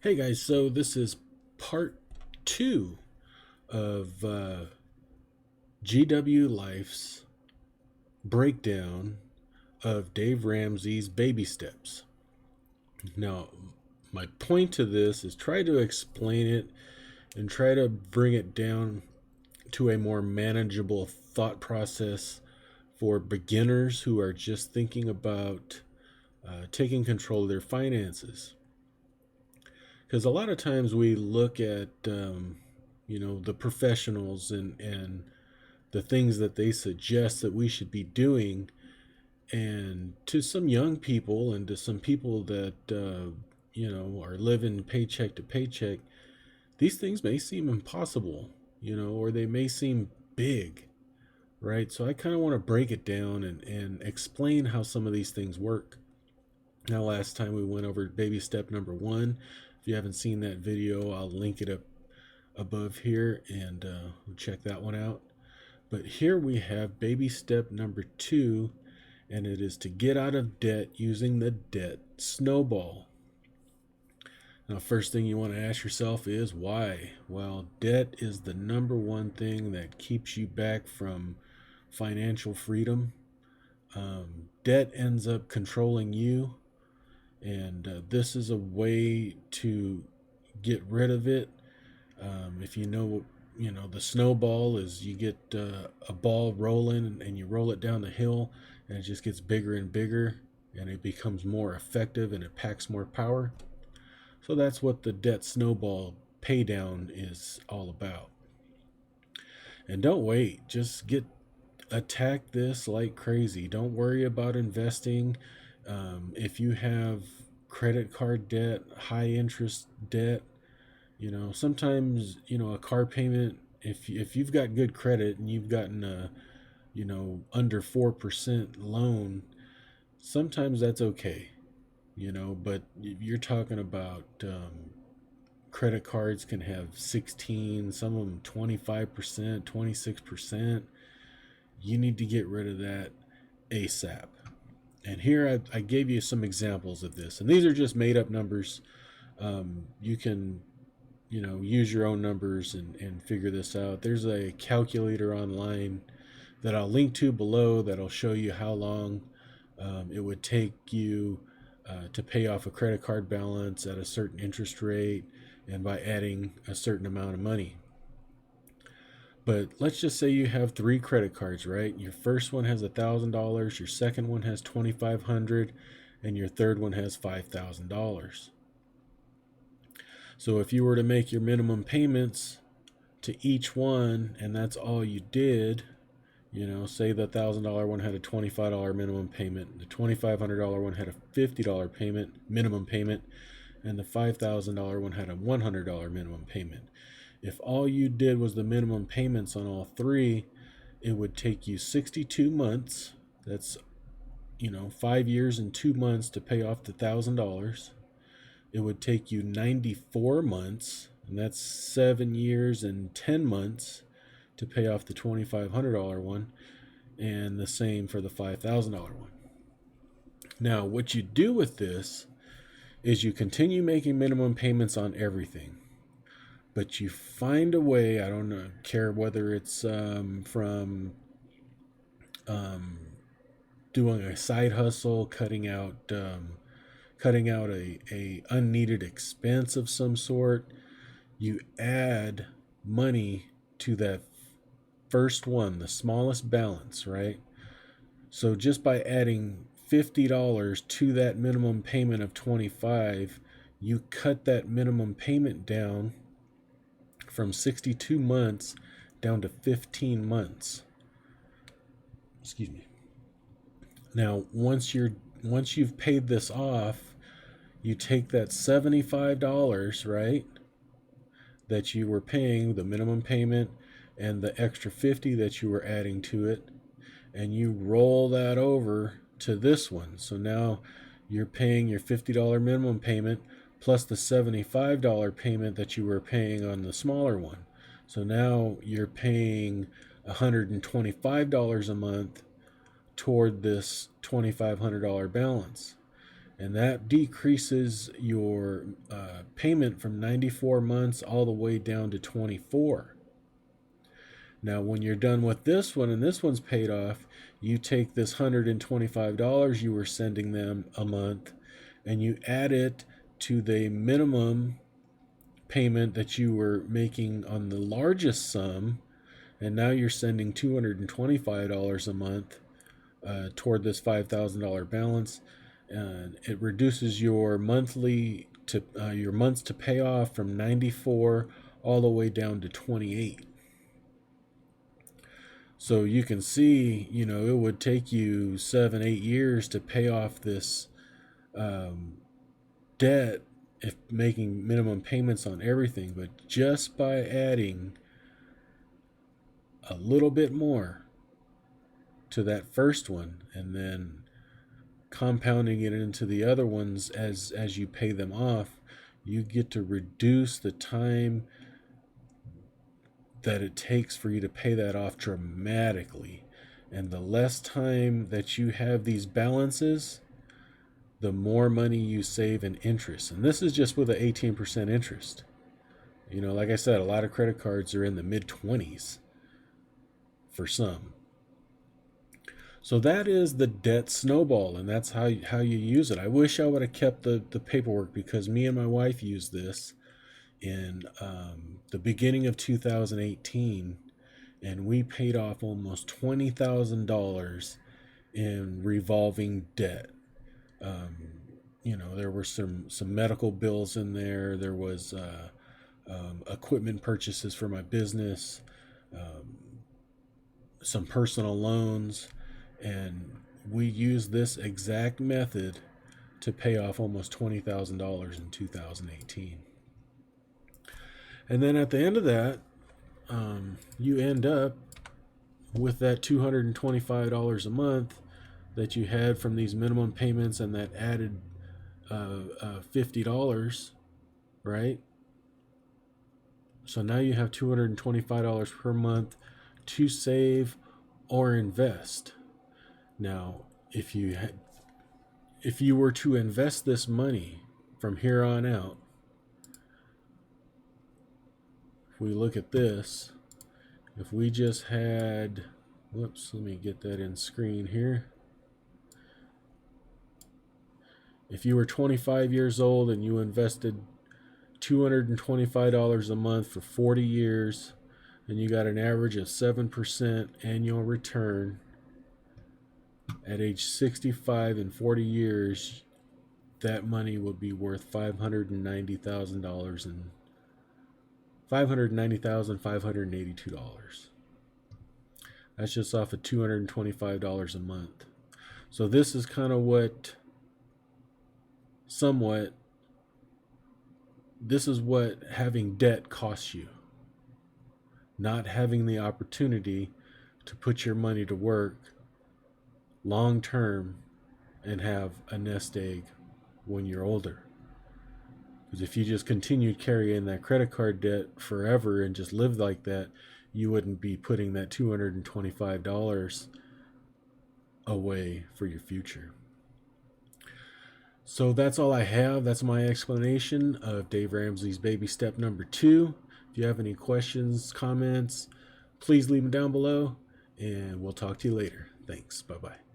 Hey guys, so this is part two of GW Life's breakdown of Dave Ramsey's baby steps. Now, my point to this is try to explain it and try to bring it down to a more manageable thought process for beginners who are just thinking about taking control of their finances. Because a lot of times we look at the professionals and the things that they suggest that we should be doing, and to some young people and to some people that are living paycheck to paycheck, these things may seem impossible, or they may seem big, right? So I kind of want to break it down and explain how some of these things work. Now, last time we went over baby step number one. If you haven't seen that video, I'll link it up above here, and check that one out. But here we have baby step number two, and it is to get out of debt using the debt snowball. Now, first thing you want to ask yourself is why? Well, debt is the number one thing that keeps you back from financial freedom. Debt ends up controlling you, and this is a way to get rid of it. If the snowball is you get a ball rolling and you roll it down the hill, and it just gets bigger and bigger, and it becomes more effective and it packs more power. So that's what the debt snowball pay down is all about. And don't wait, just attack this like crazy. Don't worry about investing. If you have credit card debt, high interest debt, sometimes a car payment, if you've got good credit and you've gotten a under 4% loan, sometimes that's okay. But you're talking about credit cards can have 16, some of them 25%, 26%. You need to get rid of that ASAP. And here I gave you some examples of this, and these are just made up numbers. You can use your own numbers and figure this out. There's a calculator online that I'll link to below that'll show you how long it would take you to pay off a credit card balance at a certain interest rate and by adding a certain amount of money. But let's just say you have three credit cards, right? Your first one has $1,000, your second one has $2,500, and your third one has $5,000. So if you were to make your minimum payments to each one, and that's all you did, say the $1,000 one had a $25 minimum payment, the $2,500 one had a $50 minimum payment, and the $5,000 one had a $100 minimum payment. If all you did was the minimum payments on all three, it would take you 62 months. That's 5 years and 2 months to pay off the $1,000. It would take you 94 months, and that's 7 years and 10 months to pay off the $2,500 one, and the same for the $5,000 one. Now, what you do with this is you continue making minimum payments on everything, but you find a way. I don't care whether it's from doing a side hustle, cutting out a unneeded expense of some sort. You add money to that first one, the smallest balance, right? So just by adding $50 to that minimum payment of $25, you cut that minimum payment down from 62 months down to 15 months. Excuse me. Now, once you've paid this off, you take that $75, right, that you were paying, the minimum payment, and the extra 50 that you were adding to it, and you roll that over to this one. So now you're paying your $50 minimum payment plus the $75 payment that you were paying on the smaller one. So now you're paying $125 a month toward this $2,500 balance. and that decreases your payment from 94 months all the way down to 24. Now, when you're done with this one and this one's paid off, you take this $125 you were sending them a month and you add it to the minimum payment that you were making on the largest sum, and now you're sending $225 a month toward this $5,000 balance, and it reduces your monthly to your months to pay off from 94 all the way down to 28. So you can see, it would take you 7-8 years to pay off this debt if making minimum payments on everything, but just by adding a little bit more to that first one and then compounding it into the other ones as you pay them off, you get to reduce the time that it takes for you to pay that off dramatically. And the less time that you have these balances, the more money you save in interest. And this is just with an 18% interest. Like I said, a lot of credit cards are in the mid-20s for some. So that is the debt snowball, and that's how you use it. I wish I would have kept the paperwork, because me and my wife used this in the beginning of 2018, and we paid off almost $20,000 in revolving debt. There were some medical bills in there. There was equipment purchases for my business, some personal loans, and we used this exact method to pay off almost $20,000 in 2018. And then at the end of that, you end up with that $225 a month that you had from these minimum payments and that added $50, right? So now you have $225 per month to save or invest. Now, if you were to invest this money from here on out, if we look at this, if we just had, whoops, let me get that in screen here. If you were 25 years old and you invested $225 a month for 40 years, and you got an average of 7% annual return, at age 65 in 40 years, that money would be worth $590,000 and $590,582. That's just off of $225 a month. So this is kind of this is what having debt costs you. Not having the opportunity to put your money to work long term and have a nest egg when you're older. Because if you just continued carrying that credit card debt forever and just lived like that, you wouldn't be putting that $225 away for your future. So that's all I have. That's my explanation of Dave Ramsey's baby step number 2. If you have any questions, comments, please leave them down below, and we'll talk to you later. Thanks. Bye-bye.